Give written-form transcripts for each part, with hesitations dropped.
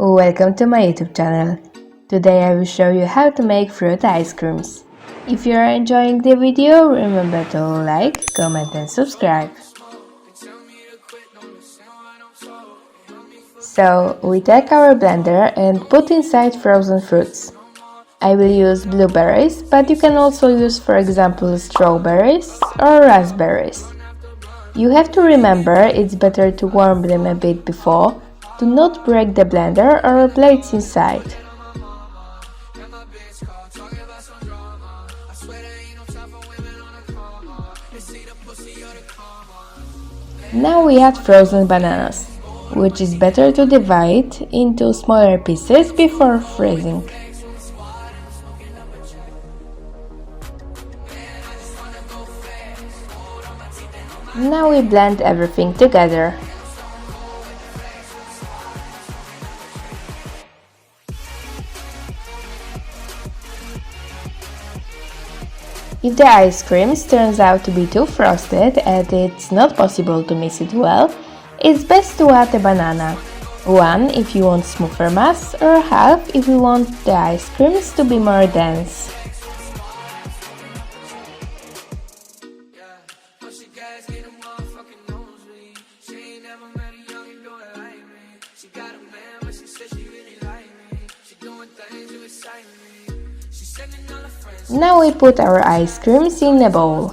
Welcome to my YouTube channel. Today I will show you how to make fruit ice creams. If you are enjoying the video, remember to like, comment and subscribe. So we take our blender and put inside frozen fruits. I will use blueberries, but you can also use, for example, strawberries or raspberries. You have to remember it's better to warm them a bit before, to not break the blender or plates inside. Now we add frozen bananas, which is better to divide into smaller pieces before freezing. Now we blend everything together. If the ice cream turns out to be too frosted and it's not possible to mix it well, it's best to add a banana. One if you want smoother mass, or half if you want the ice creams to be more dense. Now we put our ice creams in a bowl.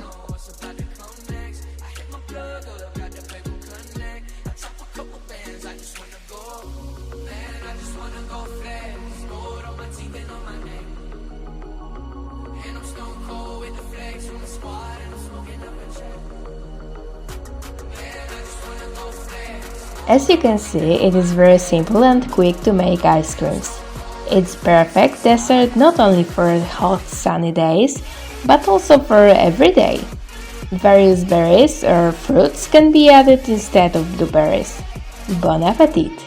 As you can see, it is very simple and quick to make ice creams. It's perfect dessert not only for hot sunny days, but also for every day. Various berries or fruits can be added instead of blueberries. Bon appetit!